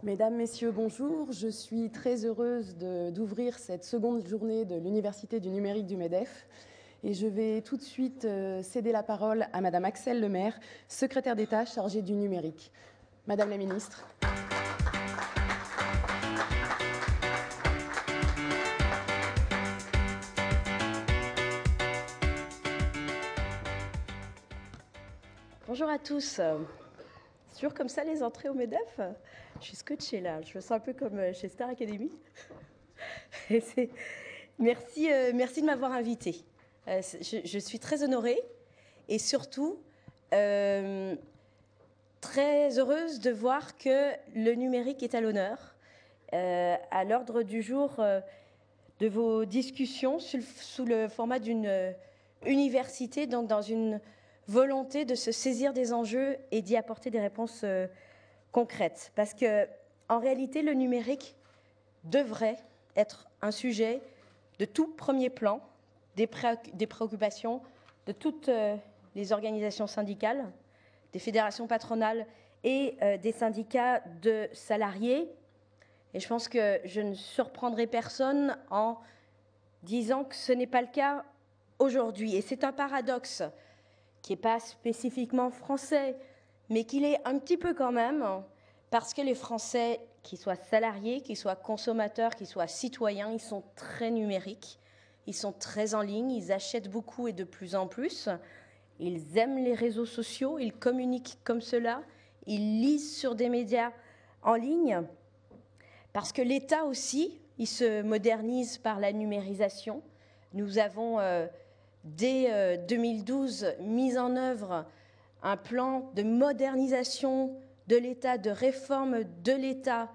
Mesdames, Messieurs, bonjour. Je suis très heureuse d'ouvrir cette seconde journée de l'Université du numérique du MEDEF. Et je vais tout de suite céder la parole à Madame Axelle Lemaire, secrétaire d'État chargée du numérique. Madame la Ministre. Bonjour à tous. C'est toujours comme ça les entrées au MEDEF. Je suis scotchée là, je me sens un peu comme chez Star Academy. Merci de m'avoir invitée. Je suis très honorée et surtout très heureuse de voir que le numérique est à l'honneur, à l'ordre du jour de vos discussions sous le format d'une université, donc dans une volonté de se saisir des enjeux et d'y apporter des réponses concrètes. Parce que, en réalité, le numérique devrait être un sujet de tout premier plan, des préoccupations de toutes les organisations syndicales, des fédérations patronales et des syndicats de salariés. Et je pense que je ne surprendrai personne en disant que ce n'est pas le cas aujourd'hui. Et c'est un paradoxe qui n'est pas spécifiquement français, mais qu'il est un petit peu quand même, parce que les Français, qu'ils soient salariés, qu'ils soient consommateurs, qu'ils soient citoyens, ils sont très numériques, ils sont très en ligne, ils achètent beaucoup et de plus en plus, ils aiment les réseaux sociaux, ils communiquent comme cela, ils lisent sur des médias en ligne, parce que l'État aussi, il se modernise par la numérisation. Nous avons dès 2012, mis en œuvre un plan de modernisation de l'État, de réforme de l'État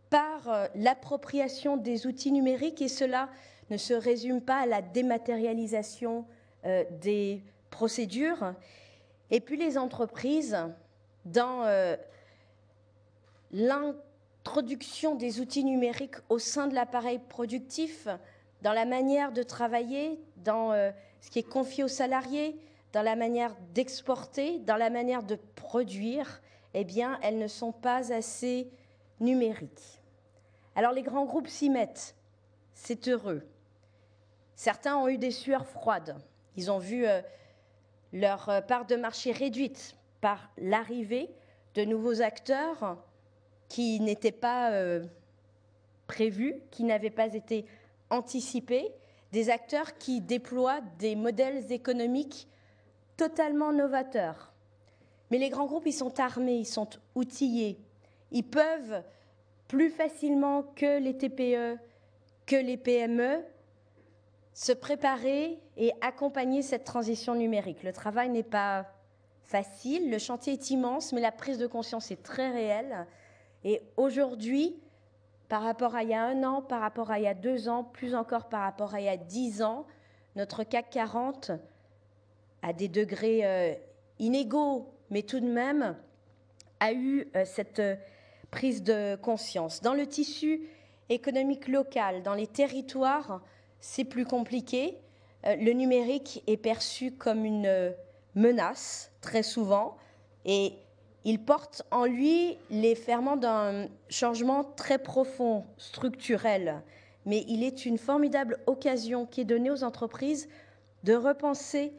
par l'appropriation des outils numériques, et cela ne se résume pas à la dématérialisation des procédures. Et puis les entreprises, dans l'introduction des outils numériques au sein de l'appareil productif, dans la manière de travailler, dans ce qui est confié aux salariés, dans la manière d'exporter, dans la manière de produire, eh bien, elles ne sont pas assez numériques. Alors, les grands groupes s'y mettent. C'est heureux. Certains ont eu des sueurs froides. Ils ont vu leur part de marché réduite par l'arrivée de nouveaux acteurs qui n'étaient pas prévus, qui n'avaient pas été anticipés, des acteurs qui déploient des modèles économiques totalement novateurs. Mais les grands groupes, ils sont armés, ils sont outillés. Ils peuvent plus facilement que les TPE, que les PME, se préparer et accompagner cette transition numérique. Le travail n'est pas facile, le chantier est immense, mais la prise de conscience est très réelle. Et aujourd'hui, par rapport à il y a 1 an, par rapport à il y a 2 ans, plus encore par rapport à il y a 10 ans, notre CAC 40, à des degrés inégaux, mais tout de même, a eu cette prise de conscience. Dans le tissu économique local, dans les territoires, c'est plus compliqué. Le numérique est perçu comme une menace, très souvent, et il porte en lui les ferments d'un changement très profond, structurel. Mais il est une formidable occasion qui est donnée aux entreprises de repenser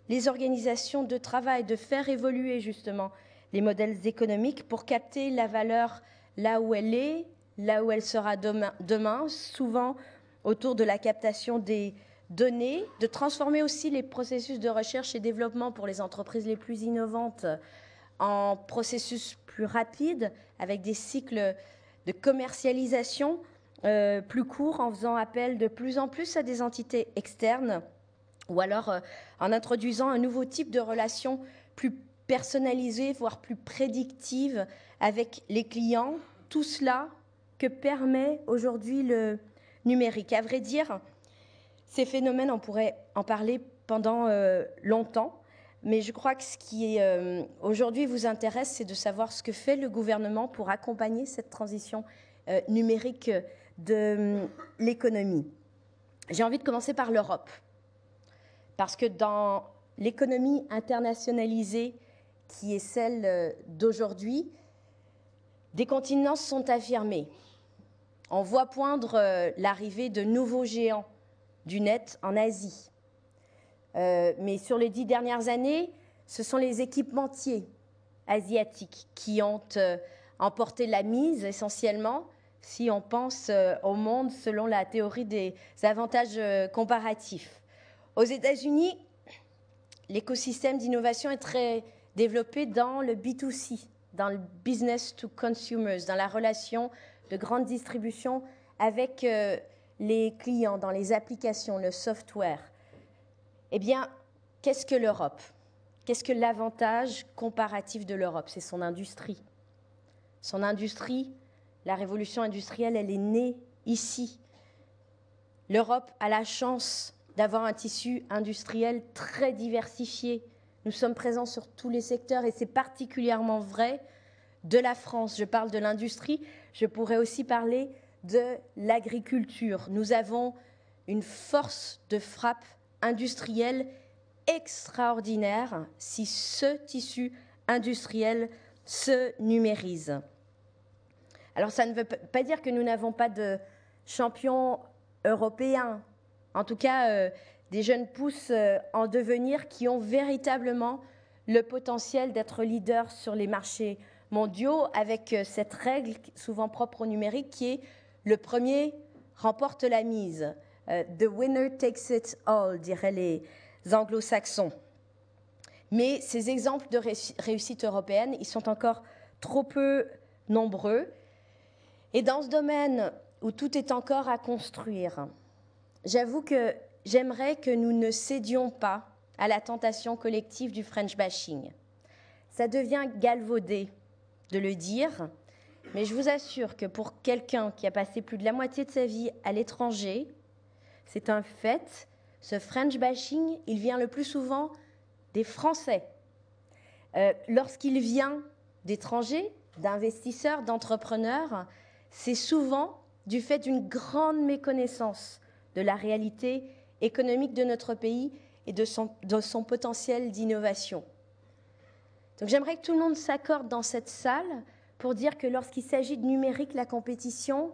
les organisations de travail, de faire évoluer justement les modèles économiques pour capter la valeur là où elle est, là où elle sera demain, souvent autour de la captation des données, de transformer aussi les processus de recherche et développement pour les entreprises les plus innovantes en processus plus rapides, avec des cycles de commercialisation plus courts, en faisant appel de plus en plus à des entités externes, ou alors en introduisant un nouveau type de relation plus personnalisée, voire plus prédictive avec les clients. Tout cela que permet aujourd'hui le numérique. À vrai dire, ces phénomènes, on pourrait en parler pendant longtemps, mais je crois que ce qui aujourd'hui vous intéresse, c'est de savoir ce que fait le gouvernement pour accompagner cette transition numérique de l'économie. J'ai envie de commencer par l'Europe, parce que dans l'économie internationalisée qui est celle d'aujourd'hui, Des continents se sont affirmés. On voit poindre l'arrivée de nouveaux géants du net en Asie. Mais sur les 10 dernières années, ce sont les équipementiers asiatiques qui ont emporté la mise essentiellement, si on pense au monde selon la théorie des avantages comparatifs. Aux États-Unis, l'écosystème d'innovation est très développé dans le B2C, dans le business to consumers, dans la relation de grande distribution avec les clients, dans les applications, le software. Eh bien, qu'est-ce que l'Europe? Qu'est-ce que l'avantage comparatif de l'Europe? C'est son industrie. Son industrie, la révolution industrielle, elle est née ici. L'Europe a la chance d'avoir un tissu industriel très diversifié. Nous sommes présents sur tous les secteurs et c'est particulièrement vrai de la France. Je parle de l'industrie, je pourrais aussi parler de l'agriculture. Nous avons une force de frappe industrielle extraordinaire si ce tissu industriel se numérise. Alors ça ne veut pas dire que nous n'avons pas de champions européens, en tout cas des jeunes pousses en devenir qui ont véritablement le potentiel d'être leaders sur les marchés mondiaux avec cette règle souvent propre au numérique qui est le premier remporte la mise. The winner takes it all, diraient les anglo-saxons. Mais ces exemples de réussite européenne, ils sont encore trop peu nombreux. Et dans ce domaine où tout est encore à construire, j'avoue que j'aimerais que nous ne cédions pas à la tentation collective du French bashing. Ça devient galvaudé de le dire, mais je vous assure que pour quelqu'un qui a passé plus de la moitié de sa vie à l'étranger, c'est un fait, ce French bashing, il vient le plus souvent des Français. Lorsqu'il vient d'étrangers, d'investisseurs, d'entrepreneurs, c'est souvent du fait d'une grande méconnaissance de la réalité économique de notre pays et de son potentiel d'innovation. Donc j'aimerais que tout le monde s'accorde dans cette salle pour dire que lorsqu'il s'agit de numérique, la compétition,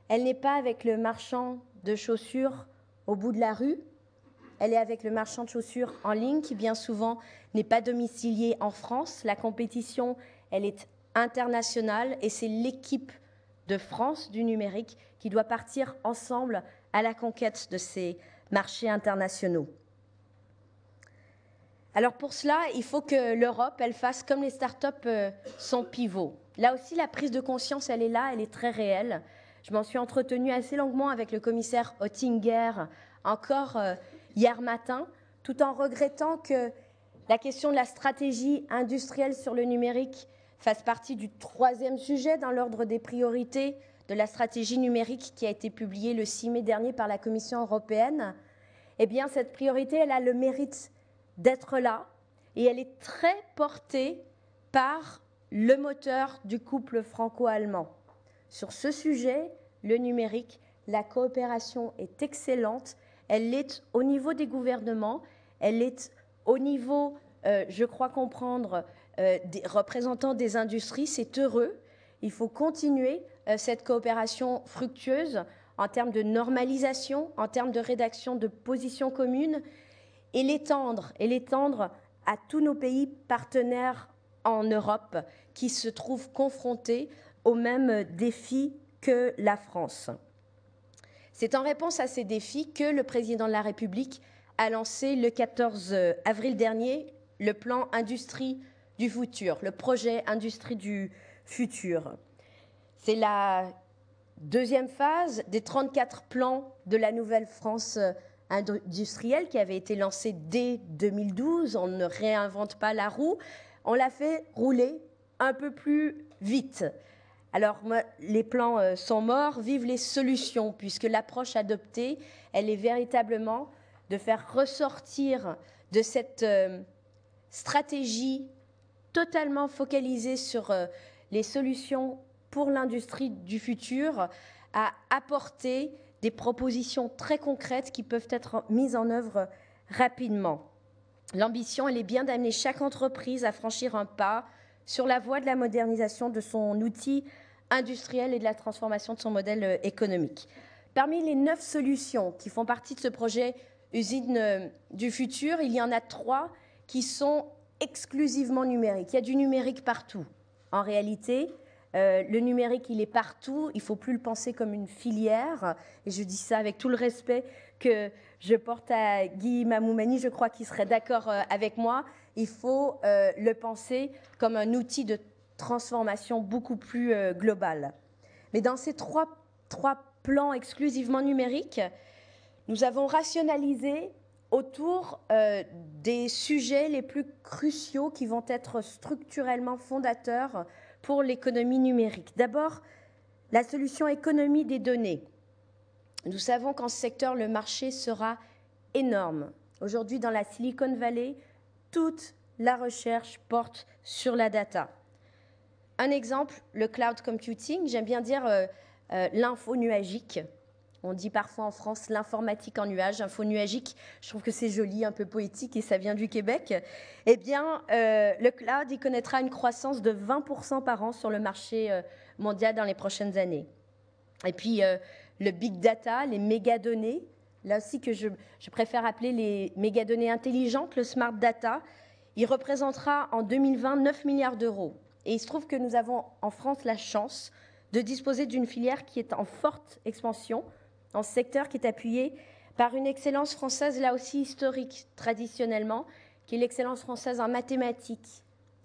elle n'est pas avec le marchand de chaussures au bout de la rue, elle est avec le marchand de chaussures en ligne qui bien souvent n'est pas domicilié en France. La compétition, elle est internationale et c'est l'équipe de France du numérique qui doit partir ensemble à la conquête de ces marchés internationaux. Alors pour cela, il faut que l'Europe, elle fasse comme les startups son pivot. Là aussi, la prise de conscience, elle est là, elle est très réelle. Je m'en suis entretenue assez longuement avec le commissaire Oettinger encore hier matin, tout en regrettant que la question de la stratégie industrielle sur le numérique fasse partie du 3e sujet dans l'ordre des priorités de la stratégie numérique qui a été publiée le 6 mai dernier par la Commission européenne. Eh bien, cette priorité, elle a le mérite d'être là et elle est très portée par le moteur du couple franco-allemand. Sur ce sujet, le numérique, la coopération est excellente. Elle est au niveau des gouvernements, elle est au niveau, je crois comprendre, des représentants des industries. C'est heureux. Il faut continuer cette coopération fructueuse en termes de normalisation, en termes de rédaction de positions communes et l'étendre à tous nos pays partenaires en Europe qui se trouvent confrontés aux mêmes défis que la France. C'est en réponse à ces défis que le président de la République a lancé le 14 avril dernier le plan Industrie du futur, le projet Industrie du futur. C'est la 2e phase des 34 plans de la nouvelle France industrielle qui avait été lancée dès 2012. On ne réinvente pas la roue, on l'a fait rouler un peu plus vite. Alors, les plans sont morts, vivent les solutions, puisque l'approche adoptée, elle est véritablement de faire ressortir de cette stratégie totalement focalisée sur les solutions pour l'industrie du futur, à apporter des propositions très concrètes qui peuvent être mises en œuvre rapidement. L'ambition, elle est bien d'amener chaque entreprise à franchir un pas sur la voie de la modernisation de son outil industriel et de la transformation de son modèle économique. Parmi les 9 solutions qui font partie de ce projet Usine du futur, il y en a 3 qui sont exclusivement numériques. Il y a du numérique partout. En réalité, le numérique, il est partout. Il ne faut plus le penser comme une filière. Et je dis ça avec tout le respect que je porte à Guy Mamoumani. Je crois qu'il serait d'accord avec moi. Il faut le penser comme un outil de transformation beaucoup plus global. Mais dans ces trois plans exclusivement numériques, nous avons rationalisé autour des sujets les plus cruciaux qui vont être structurellement fondateurs pour l'économie numérique. D'abord, la solution économie des données. Nous savons qu'en ce secteur, le marché sera énorme. Aujourd'hui, dans la Silicon Valley, toute la recherche porte sur la data. Un exemple, le cloud computing, j'aime bien dire l'info nuagique. On dit parfois en France l'informatique en nuage, info nuagique. Je trouve que c'est joli, un peu poétique et ça vient du Québec. Eh bien, le cloud, il connaîtra une croissance de 20% par an sur le marché mondial dans les prochaines années. Et puis, le big data, les mégadonnées, là aussi que je préfère appeler les mégadonnées intelligentes, le smart data, il représentera en 2020 9 milliards d'euros. Et il se trouve que nous avons en France la chance de disposer d'une filière qui est en forte expansion, dans ce secteur qui est appuyé par une excellence française, là aussi historique traditionnellement, qui est l'excellence française en mathématiques,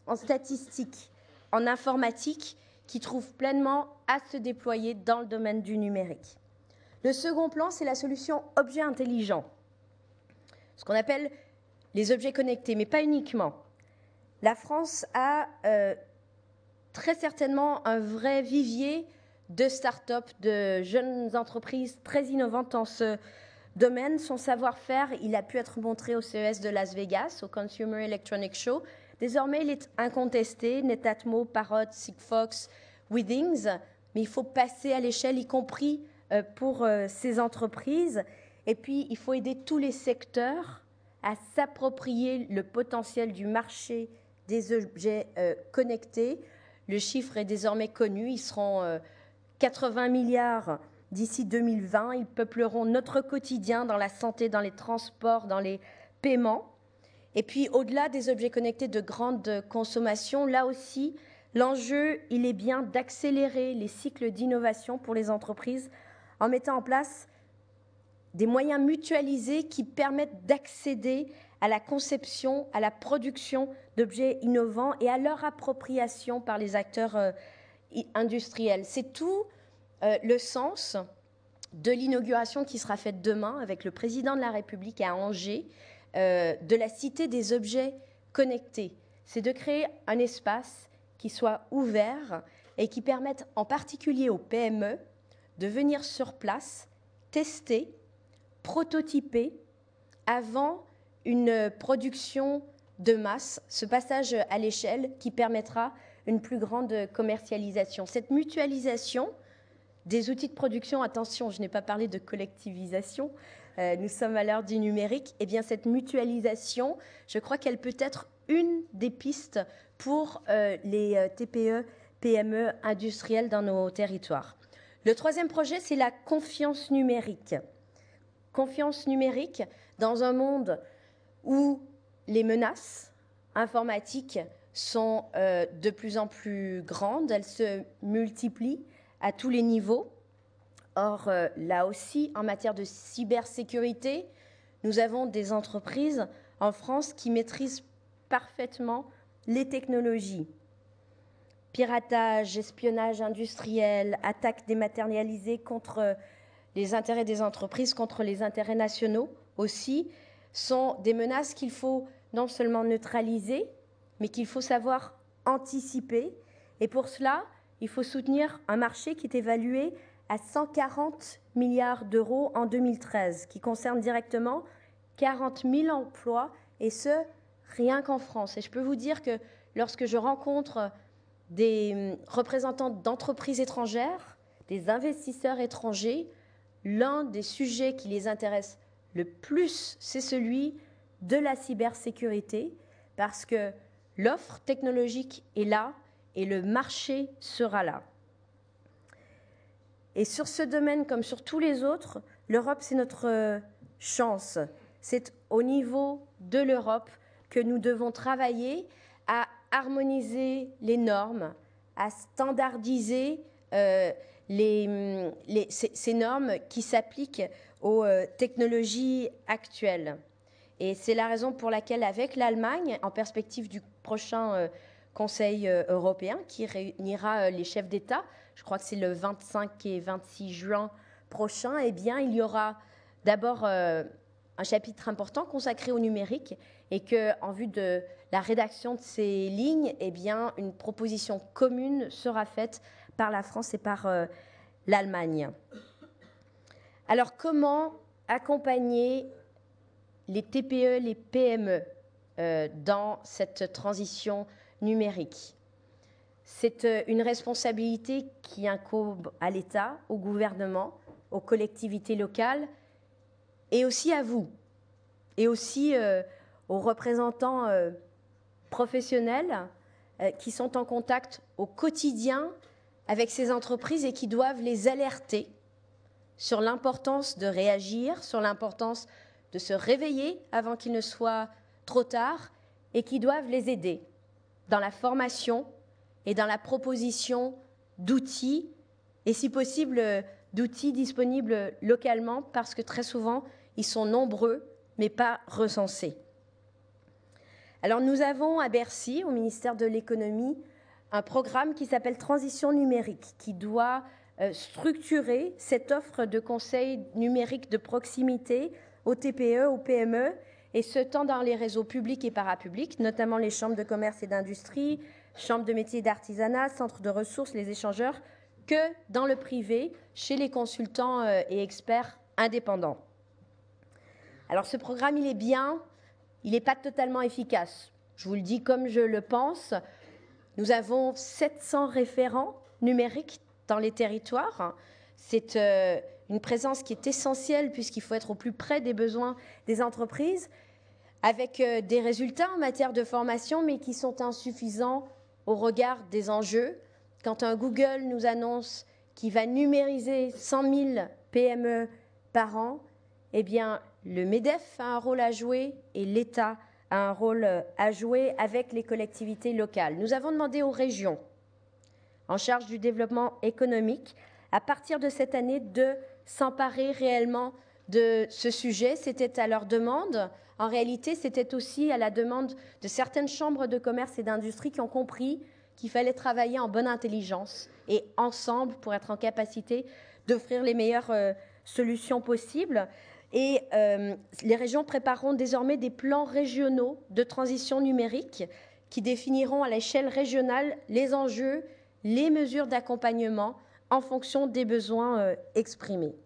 en statistiques, en informatique, qui trouve pleinement à se déployer dans le domaine du numérique. Le second plan, c'est la solution objet intelligent, ce qu'on appelle les objets connectés, mais pas uniquement. La France a très certainement un vrai vivier de start-up, de jeunes entreprises très innovantes dans ce domaine. Son savoir-faire, il a pu être montré au CES de Las Vegas, au Consumer Electronics Show. Désormais, il est incontesté, Netatmo, Parrot, Sigfox, Withings, mais il faut passer à l'échelle, y compris pour ces entreprises. Et puis, il faut aider tous les secteurs à s'approprier le potentiel du marché des objets connectés. Le chiffre est désormais connu, ils seront 80 milliards d'ici 2020. Ils peupleront notre quotidien dans la santé, dans les transports, dans les paiements. Et puis, au-delà des objets connectés de grande consommation, là aussi, l'enjeu, il est bien d'accélérer les cycles d'innovation pour les entreprises en mettant en place des moyens mutualisés qui permettent d'accéder à la conception, à la production d'objets innovants et à leur appropriation par les acteurs industriels. C'est tout le sens de l'inauguration qui sera faite demain avec le président de la République à Angers de la Cité des objets connectés. C'est de créer un espace qui soit ouvert et qui permette en particulier aux PME de venir sur place, tester, prototyper avant une production de masse, ce passage à l'échelle qui permettra une plus grande commercialisation. Cette mutualisation des outils de production, attention, je n'ai pas parlé de collectivisation, nous sommes à l'heure du numérique, et bien cette mutualisation, je crois qu'elle peut être une des pistes pour les TPE, PME industrielles dans nos territoires. Le troisième projet, c'est la confiance numérique. Confiance numérique dans un monde où les menaces informatiques sont de plus en plus grandes, elles se multiplient à tous les niveaux. Or, là aussi, en matière de cybersécurité, nous avons des entreprises en France qui maîtrisent parfaitement les technologies. Piratage, espionnage industriel, attaques dématérialisées contre les intérêts des entreprises, contre les intérêts nationaux aussi, sont des menaces qu'il faut non seulement neutraliser, mais qu'il faut savoir anticiper. Et pour cela, il faut soutenir un marché qui est évalué à 140 milliards d'euros en 2013, qui concerne directement 40 000 emplois, et ce, rien qu'en France. Et je peux vous dire que lorsque je rencontre des représentants d'entreprises étrangères, des investisseurs étrangers, l'un des sujets qui les intéresse le plus, c'est celui de la cybersécurité, parce que L'offre technologique est là et le marché sera là. Et sur ce domaine, comme sur tous les autres, l'Europe, c'est notre chance. C'est au niveau de l'Europe que nous devons travailler à harmoniser les normes, à standardiser ces normes qui s'appliquent aux technologies actuelles. Et c'est la raison pour laquelle, avec l'Allemagne, en perspective du prochain Conseil européen qui réunira les chefs d'État, je crois que c'est le 25 et 26 juin prochain, eh bien, il y aura d'abord un chapitre important consacré au numérique et qu'en vue de la rédaction de ces lignes, eh bien, une proposition commune sera faite par la France et par l'Allemagne. Alors, comment accompagner les TPE, les PME dans cette transition numérique? C'est une responsabilité qui incombe à l'État, au gouvernement, aux collectivités locales et aussi à vous, et aussi aux représentants professionnels qui sont en contact au quotidien avec ces entreprises et qui doivent les alerter sur l'importance de réagir, sur l'importance de se réveiller avant qu'il ne soit trop tard et qui doivent les aider dans la formation et dans la proposition d'outils et si possible d'outils disponibles localement parce que très souvent ils sont nombreux mais pas recensés. Alors nous avons à Bercy, au ministère de l'économie, un programme qui s'appelle Transition numérique qui doit structurer cette offre de conseils numériques de proximité aux TPE, aux PME, et ce tant dans les réseaux publics et parapublics, notamment les chambres de commerce et d'industrie, chambres de métiers et d'artisanat, centres de ressources, les échangeurs, que dans le privé, chez les consultants et experts indépendants. Alors ce programme, il est bien, il n'est pas totalement efficace. Je vous le dis comme je le pense. Nous avons 700 référents numériques dans les territoires. C'est une présence qui est essentielle puisqu'il faut être au plus près des besoins des entreprises, avec des résultats en matière de formation, mais qui sont insuffisants au regard des enjeux. Quand un Google nous annonce qu'il va numériser 100 000 PME par an, eh bien, le MEDEF a un rôle à jouer et l'État a un rôle à jouer avec les collectivités locales. Nous avons demandé aux régions en charge du développement économique, à partir de cette année, de s'emparer réellement de ce sujet. C'était à leur demande. En réalité, c'était aussi à la demande de certaines chambres de commerce et d'industrie qui ont compris qu'il fallait travailler en bonne intelligence et ensemble pour être en capacité d'offrir les meilleures solutions possibles. Et les régions prépareront désormais des plans régionaux de transition numérique qui définiront à l'échelle régionale les enjeux, les mesures d'accompagnement en fonction des besoins exprimés.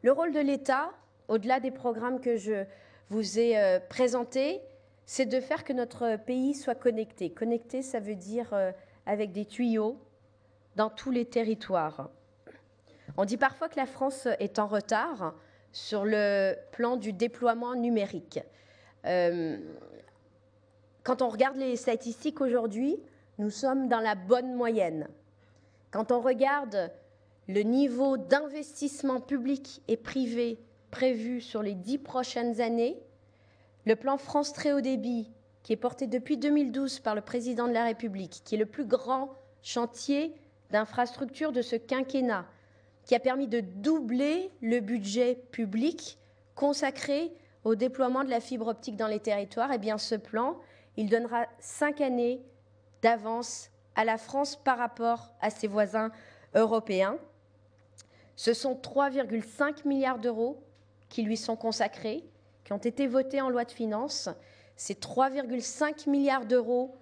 Le rôle de l'État, au-delà des programmes que je vous ai présentés, c'est de faire que notre pays soit connecté. Connecté, ça veut dire avec des tuyaux dans tous les territoires. On dit parfois que la France est en retard sur le plan du déploiement numérique. Quand on regarde les statistiques aujourd'hui, nous sommes dans la bonne moyenne. Quand on regarde le niveau d'investissement public et privé prévu sur les 10 prochaines années, le plan France Très Haut Débit, qui est porté depuis 2012 par le président de la République, qui est le plus grand chantier d'infrastructure de ce quinquennat, qui a permis de doubler le budget public consacré au déploiement de la fibre optique dans les territoires, eh bien ce plan, il donnera 5 années d'avance à la France par rapport à ses voisins européens. Ce sont 3,5 milliards d'euros qui lui sont consacrés, qui ont été votés en loi de finances. C'est 3,5 milliards d'euros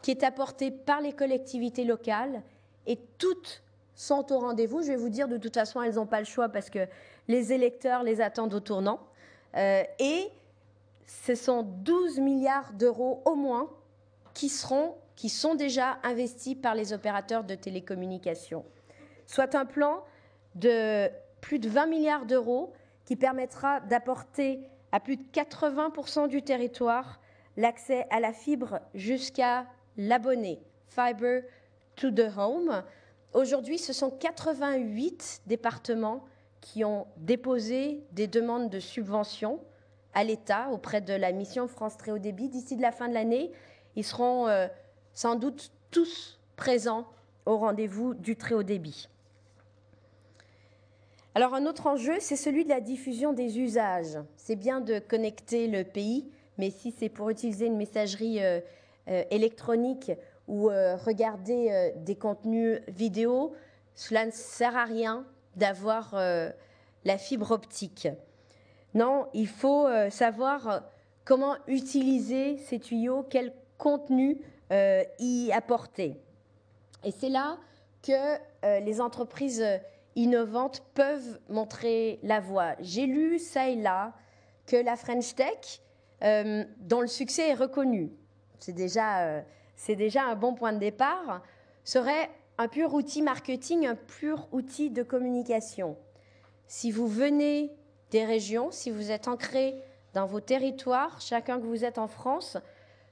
qui est apporté par les collectivités locales et toutes sont au rendez-vous. Je vais vous dire, de toute façon, elles n'ont pas le choix parce que les électeurs les attendent au tournant. Et ce sont 12 milliards d'euros au moins qui sont déjà investis par les opérateurs de télécommunications. Soit un plan de plus de 20 milliards d'euros qui permettra d'apporter à plus de 80% du territoire l'accès à la fibre jusqu'à l'abonné, Fiber to the Home. Aujourd'hui, ce sont 88 départements qui ont déposé des demandes de subvention à l'État auprès de la mission France Très Haut Débit. D'ici la fin de l'année, ils seront sans doute tous présents au rendez-vous du très haut débit. Alors un autre enjeu, c'est celui de la diffusion des usages. C'est bien de connecter le pays, mais si c'est pour utiliser une messagerie électronique ou regarder des contenus vidéo, cela ne sert à rien d'avoir la fibre optique. Non, il faut savoir comment utiliser ces tuyaux, quel contenu y apporter. Et c'est là que les entreprises innovantes peuvent montrer la voie. J'ai lu ça et là que la French Tech, dont le succès est reconnu, c'est déjà un bon point de départ, serait un pur outil marketing, un pur outil de communication. Si vous venez des régions, si vous êtes ancré dans vos territoires, chacun que vous êtes en France,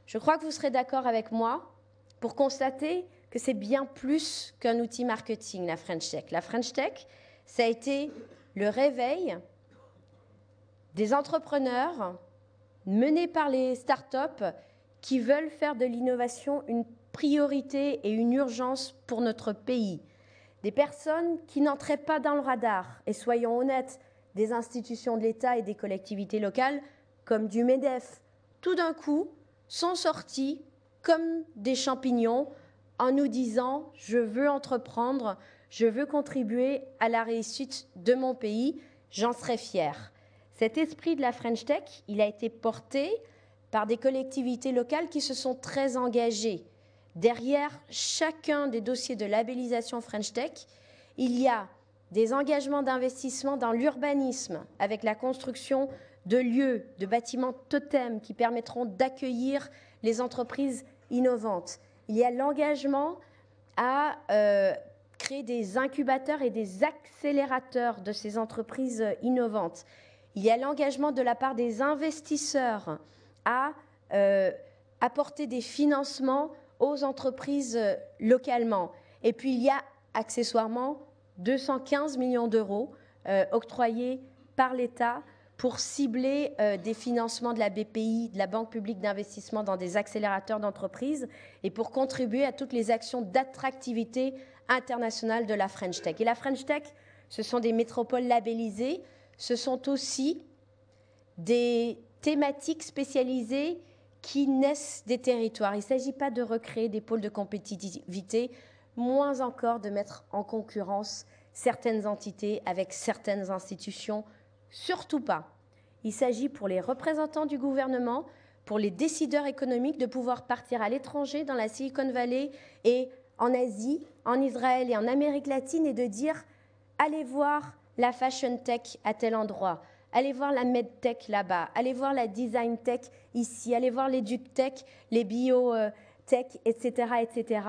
je crois que vous serez d'accord avec moi pour constater que c'est bien plus qu'un outil marketing, la French Tech. La French Tech, ça a été le réveil des entrepreneurs menés par les startups qui veulent faire de l'innovation une priorité et une urgence pour notre pays. Des personnes qui n'entraient pas dans le radar, et soyons honnêtes, des institutions de l'État et des collectivités locales, comme du MEDEF, tout d'un coup, sont sortis comme des champignons en nous disant « je veux entreprendre, je veux contribuer à la réussite de mon pays, j'en serai fier ». Cet esprit de la French Tech, il a été porté par des collectivités locales qui se sont très engagées. Derrière chacun des dossiers de labellisation French Tech, il y a des engagements d'investissement dans l'urbanisme avec la construction de lieux, de bâtiments totems qui permettront d'accueillir les entreprises innovantes. Il y a l'engagement à créer des incubateurs et des accélérateurs de ces entreprises innovantes. Il y a l'engagement de la part des investisseurs à apporter des financements aux entreprises localement. Et puis il y a accessoirement 215 millions d'euros octroyés par l'État pour cibler des financements de la BPI, de la Banque publique d'investissement dans des accélérateurs d'entreprises et pour contribuer à toutes les actions d'attractivité internationale de la French Tech. Et la French Tech, ce sont des métropoles labellisées, ce sont aussi des thématiques spécialisées qui naissent des territoires. Il ne s'agit pas de recréer des pôles de compétitivité, moins encore de mettre en concurrence certaines entités avec certaines institutions. Surtout pas. Il s'agit pour les représentants du gouvernement, pour les décideurs économiques de pouvoir partir à l'étranger, dans la Silicon Valley et en Asie, en Israël et en Amérique latine et de dire « allez voir la fashion tech à tel endroit, allez voir la medtech là-bas, allez voir la design tech ici, allez voir l'EduTech, les biotech, etc., etc. »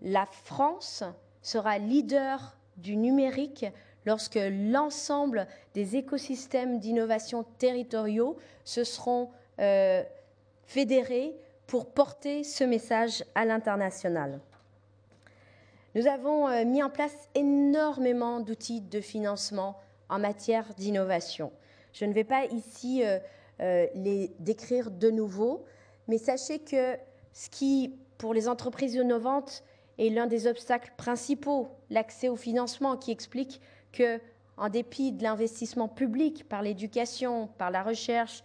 La France sera leader du numérique lorsque l'ensemble des écosystèmes d'innovation territoriaux se seront fédérés pour porter ce message à l'international. Nous avons mis en place énormément d'outils de financement en matière d'innovation. Je ne vais pas ici les décrire de nouveau, mais sachez que ce qui, pour les entreprises innovantes, est l'un des obstacles principaux, l'accès au financement, qui explique que, en dépit de l'investissement public par l'éducation, par la recherche,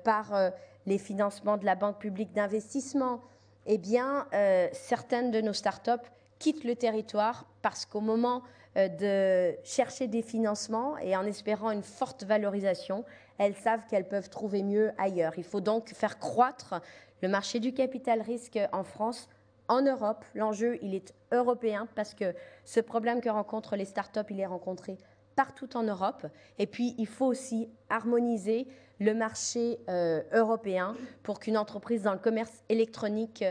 par les financements de la Banque publique d'investissement, eh bien, certaines de nos startups quittent le territoire parce qu'au moment de chercher des financements et en espérant une forte valorisation, elles savent qu'elles peuvent trouver mieux ailleurs. Il faut donc faire croître le marché du capital risque en France, en Europe. L'enjeu, il est européen parce que ce problème que rencontrent les startups, il est rencontré partout en Europe. Et puis, il faut aussi harmoniser le marché européen pour qu'une entreprise dans le commerce électronique,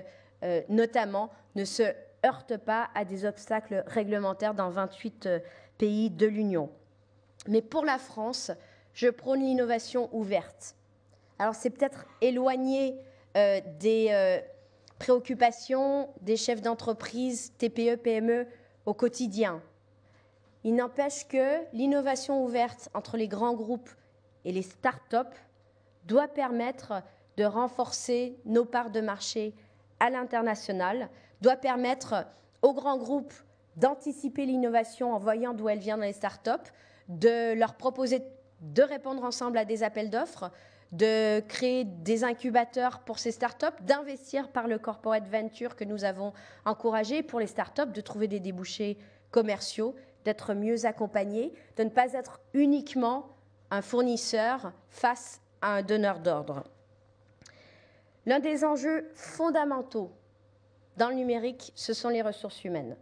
notamment, ne se heurte pas à des obstacles réglementaires dans 28 pays de l'Union. Mais pour la France, je prône l'innovation ouverte. Alors, c'est peut-être éloigné des préoccupations des chefs d'entreprise, TPE, PME au quotidien. Il n'empêche que l'innovation ouverte entre les grands groupes et les start-up doit permettre de renforcer nos parts de marché à l'international, doit permettre aux grands groupes d'anticiper l'innovation en voyant d'où elle vient dans les start-up, de leur proposer de répondre ensemble à des appels d'offres, de créer des incubateurs pour ces startups, d'investir par le corporate venture que nous avons encouragé pour les startups, de trouver des débouchés commerciaux, d'être mieux accompagnés, de ne pas être uniquement un fournisseur face à un donneur d'ordre. L'un des enjeux fondamentaux dans le numérique, ce sont les ressources humaines.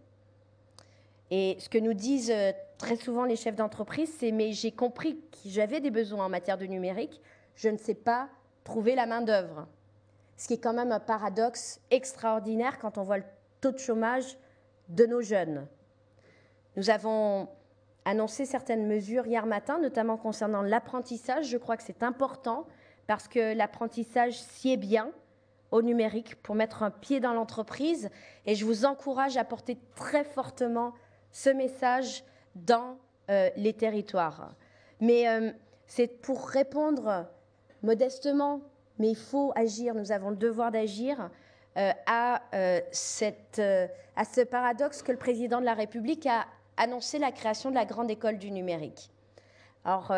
Et ce que nous disent très souvent les chefs d'entreprise, c'est « mais j'ai compris que j'avais des besoins en matière de numérique, je ne sais pas trouver la main-d'œuvre ». Ce qui est quand même un paradoxe extraordinaire quand on voit le taux de chômage de nos jeunes. Nous avons annoncé certaines mesures hier matin, notamment concernant l'apprentissage. Je crois que c'est important parce que l'apprentissage sied bien au numérique pour mettre un pied dans l'entreprise. Et je vous encourage à porter très fortement ce message dans les territoires. Mais c'est pour répondre modestement, mais il faut agir, nous avons le devoir d'agir à ce paradoxe que le président de la République a annoncé la création de la grande école du numérique. Alors,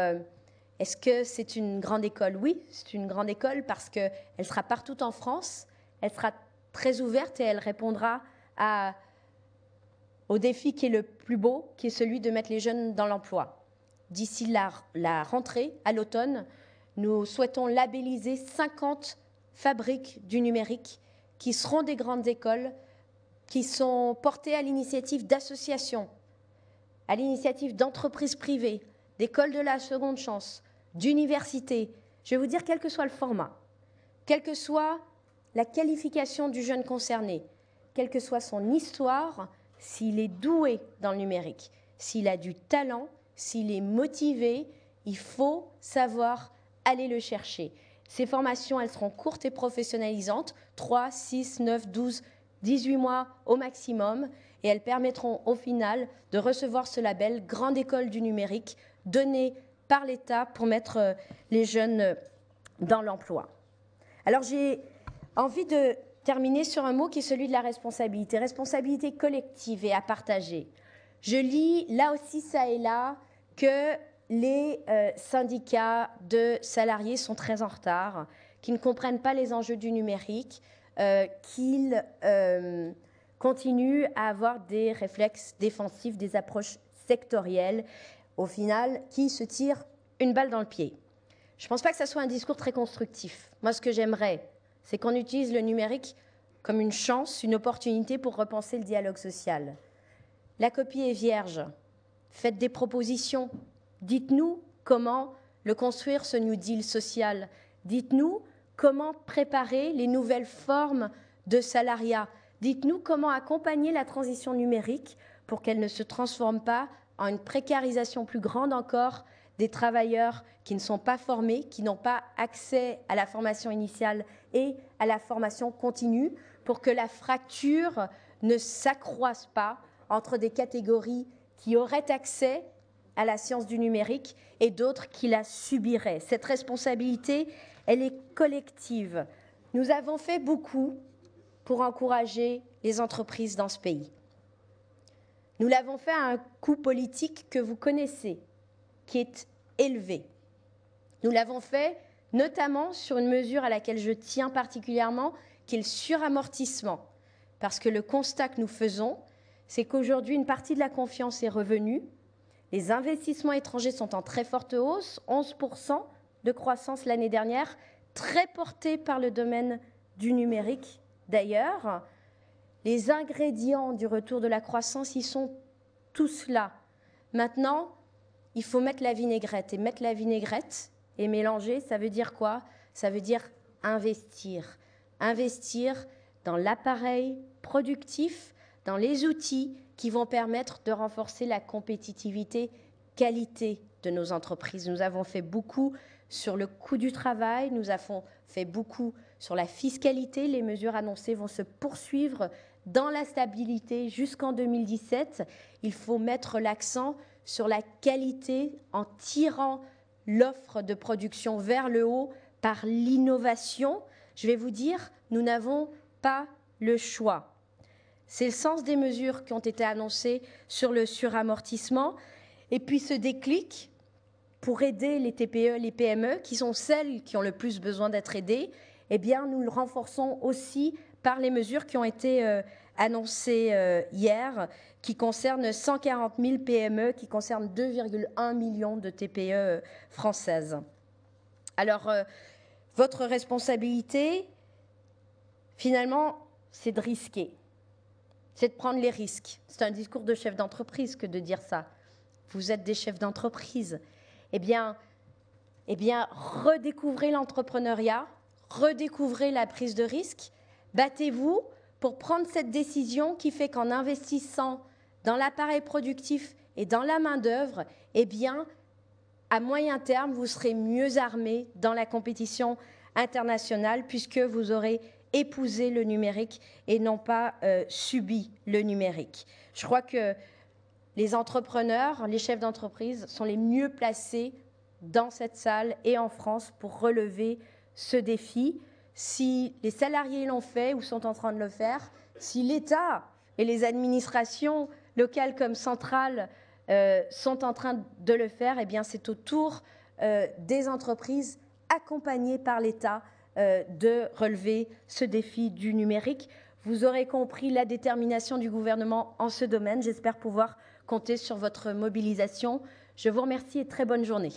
est-ce que c'est une grande école? Oui, c'est une grande école parce qu'elle sera partout en France, elle sera très ouverte et elle répondra au défi qui est le plus beau, qui est celui de mettre les jeunes dans l'emploi. D'ici la rentrée, à l'automne, nous souhaitons labelliser 50 fabriques du numérique qui seront des grandes écoles, qui sont portées à l'initiative d'associations, à l'initiative d'entreprises privées, d'écoles de la seconde chance, d'universités. Je vais vous dire, quel que soit le format, quelle que soit la qualification du jeune concerné, quelle que soit son histoire, s'il est doué dans le numérique, s'il a du talent, s'il est motivé, il faut savoir aller le chercher. Ces formations, elles seront courtes et professionnalisantes, 3, 6, 9, 12, 18 mois au maximum, et elles permettront au final de recevoir ce label Grande École du numérique, donné par l'État pour mettre les jeunes dans l'emploi. Alors j'ai envie de terminer sur un mot qui est celui de la responsabilité, responsabilité collective et à partager. Je lis là aussi, ça et là, que les syndicats de salariés sont très en retard, qu'ils ne comprennent pas les enjeux du numérique, qu'ils continuent à avoir des réflexes défensifs, des approches sectorielles, au final, qui se tirent une balle dans le pied. Je ne pense pas que ça soit un discours très constructif. Moi, ce que j'aimerais, c'est qu'on utilise le numérique comme une chance, une opportunité pour repenser le dialogue social. La copie est vierge. Faites des propositions. Dites-nous comment le construire, ce New Deal social. Dites-nous comment préparer les nouvelles formes de salariat. Dites-nous comment accompagner la transition numérique pour qu'elle ne se transforme pas en une précarisation plus grande encore des travailleurs qui ne sont pas formés, qui n'ont pas accès à la formation initiale et à la formation continue, pour que la fracture ne s'accroisse pas entre des catégories qui auraient accès à la science du numérique et d'autres qui la subiraient. Cette responsabilité, elle est collective. Nous avons fait beaucoup pour encourager les entreprises dans ce pays. Nous l'avons fait à un coût politique que vous connaissez, qui est élevé. Nous l'avons fait notamment sur une mesure à laquelle je tiens particulièrement, qui est le suramortissement. Parce que le constat que nous faisons, c'est qu'aujourd'hui, une partie de la confiance est revenue. Les investissements étrangers sont en très forte hausse, 11% de croissance l'année dernière, très portés par le domaine du numérique d'ailleurs. Les ingrédients du retour de la croissance, ils sont tous là. Maintenant, il faut mettre la vinaigrette. Et mettre la vinaigrette et mélanger, ça veut dire quoi? Ça veut dire investir. Investir dans l'appareil productif, dans les outils qui vont permettre de renforcer la compétitivité, qualité de nos entreprises. Nous avons fait beaucoup sur le coût du travail, nous avons fait beaucoup sur la fiscalité. Les mesures annoncées vont se poursuivre dans la stabilité jusqu'en 2017. Il faut mettre l'accent sur la qualité en tirant l'offre de production vers le haut par l'innovation. Je vais vous dire, nous n'avons pas le choix. C'est le sens des mesures qui ont été annoncées sur le suramortissement. Et puis ce déclic pour aider les TPE, les PME, qui sont celles qui ont le plus besoin d'être aidées, eh bien, nous le renforçons aussi par les mesures qui ont été annoncées hier, qui concernent 140 000 PME, qui concernent 2,1 millions de TPE françaises. Alors, votre responsabilité, finalement, c'est de risquer, c'est de prendre les risques. C'est un discours de chef d'entreprise que de dire ça. Vous êtes des chefs d'entreprise. Eh bien, redécouvrez l'entrepreneuriat, redécouvrez la prise de risque, battez-vous pour prendre cette décision qui fait qu'en investissant dans l'appareil productif et dans la main-d'œuvre, eh bien, à moyen terme, vous serez mieux armés dans la compétition internationale puisque vous aurez épousé le numérique et non pas subi le numérique. Je crois que les entrepreneurs, les chefs d'entreprise sont les mieux placés dans cette salle et en France pour relever ce défi. Si les salariés l'ont fait ou sont en train de le faire, si l'État et les administrations locales comme centrales sont en train de le faire, eh bien c'est au tour des entreprises accompagnées par l'État de relever ce défi du numérique. Vous aurez compris la détermination du gouvernement en ce domaine. J'espère pouvoir compter sur votre mobilisation. Je vous remercie et très bonne journée.